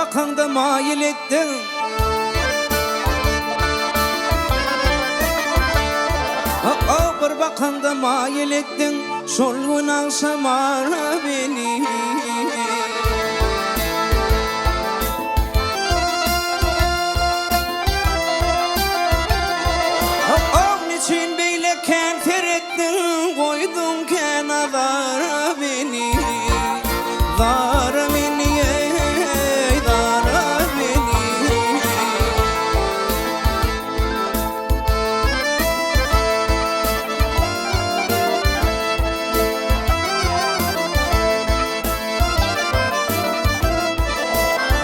bakanda mail ettin. Bir bakanda mail ettin, şol gün akşamara beni. Niçin beyle kenter ettin, koydun kenara beni. Zara beni, ey zara beni.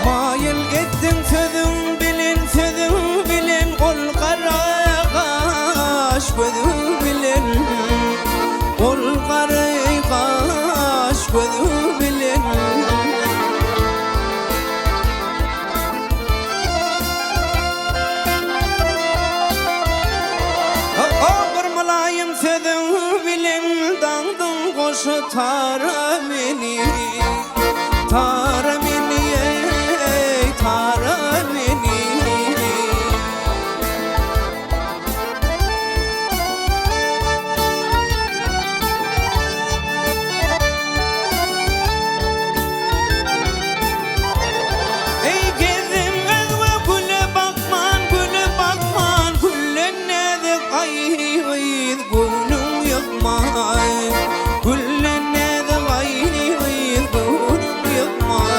Mail ettin sözün bilin, sözün bilin, ol kara kaş gözün bilin, ol kara kaş gözün bilin. Bir malayım sözün bilin, dandın koşu tara beni, tara beni, ey tara beni. Ey gezim özve güle bakman, güle bakman, gülle nezik ayyiz gülüm yıkmay, gülle nezik ayyiz gülüm yıkmay.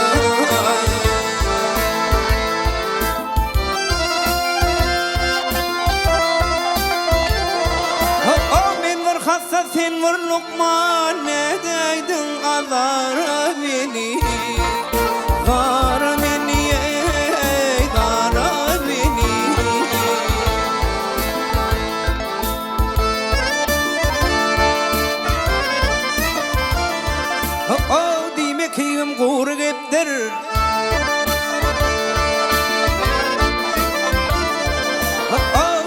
Men bir hassa sen bir lokman, ne deydin azara beni, zara beni, ey zara beni. Dime kiyim gurur geptir,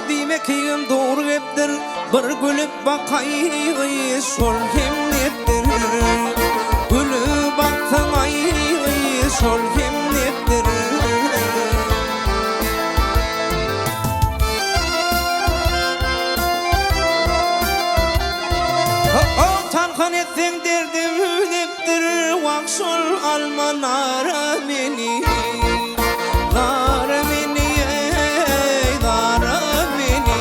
dime kiyim doğru geptir. Bir gülüp bakay, şol kim nettir. Gülüp baksan ay, şol kim nettir. Talkan etsen derdim deptir, vak şol almanara beni, zara beni, ey zara beni.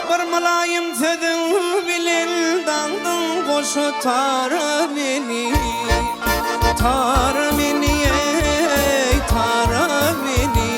Bir malayım sözün bilin, dandın koşu tara beni, tara beni, ey tara beni.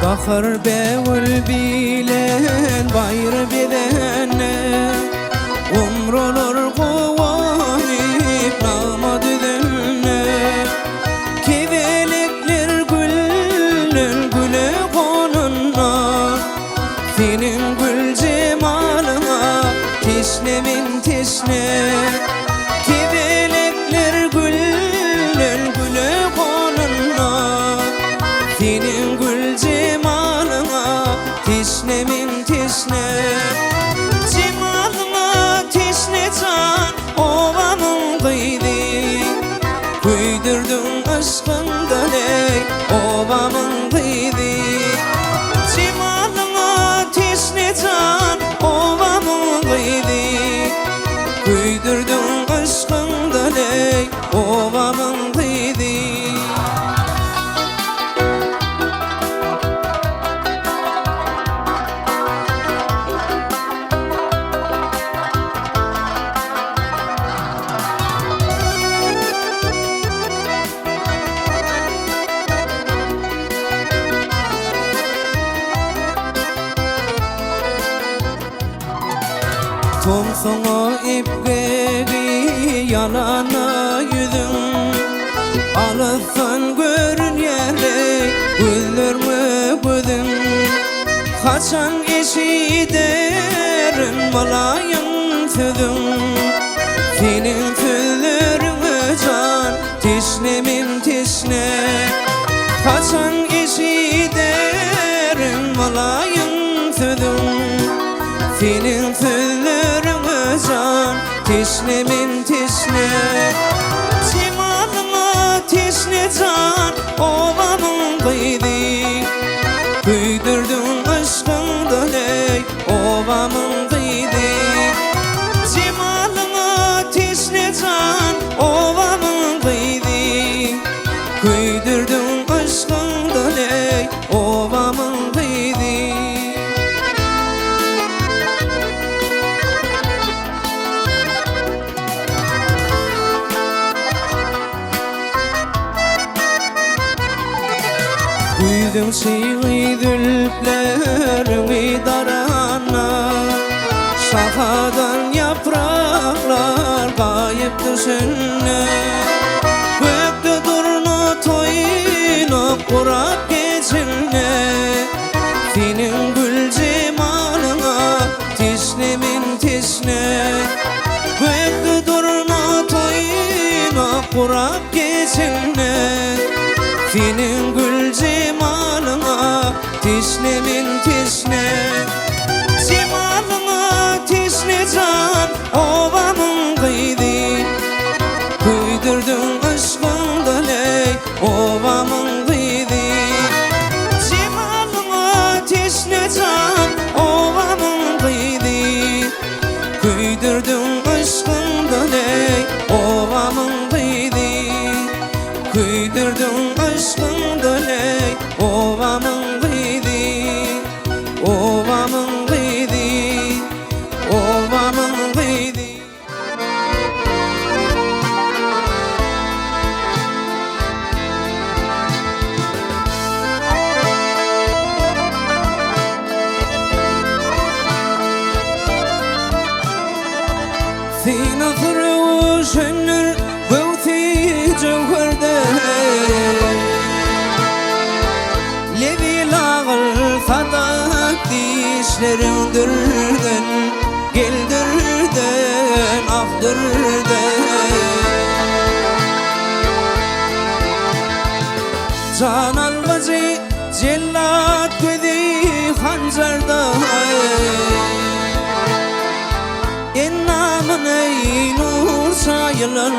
Bahar bevul bilen, bayır bedene, umrulur kuvanip nama düzenine. Kevelekler güller güle konuna, senin gül cemalına teşnemin teşne. Kevelekler güller güle konuna, senin gül cemalına teşnemin teşne. Cemalına teşne can ovamın kıydı, küydürdün aşkından ey ovamın kıydı. Cemalına teşne can ovamın kıydı, küydürdün aşkından ey ovamın kıydı. Tomsona ipleri yalana yüzüm, Kaçan eşiderin malayın tüdüm Senin tüllürünü can tişnemin tişne Kaçan eşiderin malayın tüdüm Senin tüllürünü can tişnemin tişne Cimalına tişne can ovamın kıydı Büydürdün aşkından ey ovamın kıydı Cimalına tişne can ovamın kıydı Büydürdün aşkından ey ovamın kıydı Güydüm çiğ dülplerini darana Şafadan yapraklar kayıp düşünne Gökte durnu toyunu kurak geçinne Senin gül cemalına tişnemin tişne Gökte durnu toyunu kurak geçinne Senin gül cemalına tişnemin tişne Cemalına tişne can ovamın kıydı Kıydırdın aşkından ey ovamın kıydı Cemalına tişne can ovamın kıydı Kıydırdın aşkından ey ovamın kıydı Kıydırdın aşkından ey ovamın kıydı Ovamın kıydı Ovamın kıydı Fîn ahırı şenir Vevti cevherde Levi lağır fadak dişlerindirden Geldirden ahdırden Can almacı cellat gödi hancarda En namın ey nur sayılır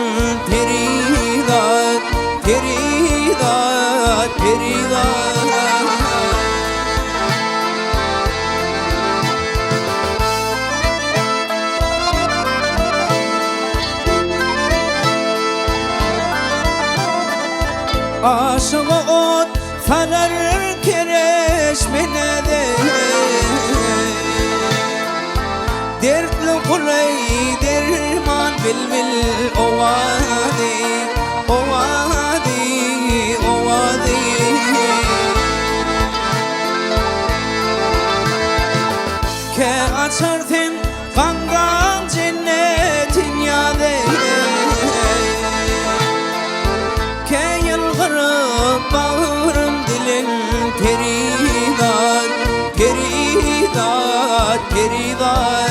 peridat Peridat, peridat Aşığı ot falar kereşmene de Dertli kulay derman bilbil ovadi Ovadi, ovadi Ke açartın kangan cennetin yade Ke yılgırıp bağırım dilin peridat Peridat, peridat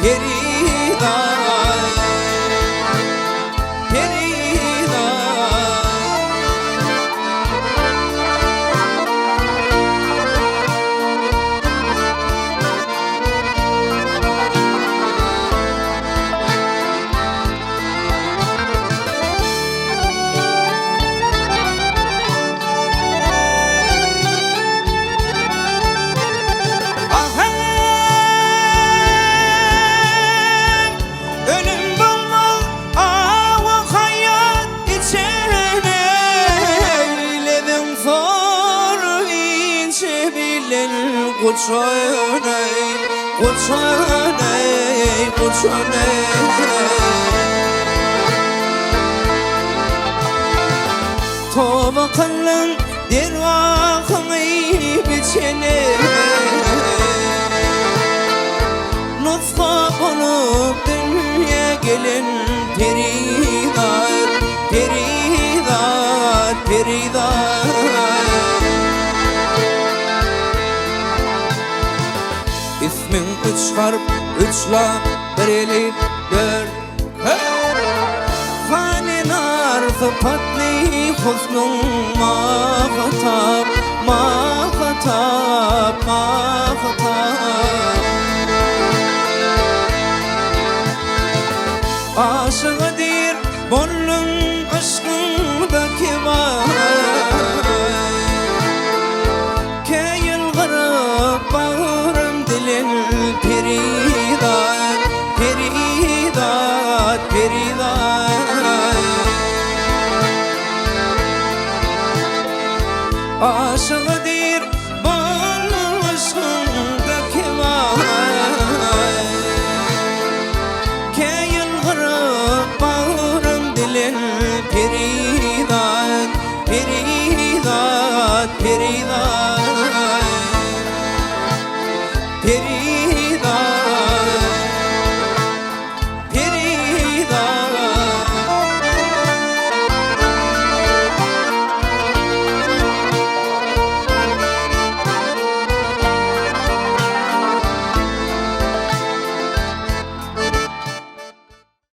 Peridat Peridat Kuçanay, kuçanay, kuçanay Tova kılın dervakını biçene Nutfa olup dünya gelin peridat, peridat, peridat üç harp, üç la, bir elif, dört. Fani nar sıfatli husnun mahatap, mahatap, mahatap. Aşığıdır bollun aşkındaki var. Keyil garip bağırım dilin peridat, peridat, peridat. Aşığıdır bollun aşkındaki var. Keyil garip bağırım dilin peridat, peridat, peridat.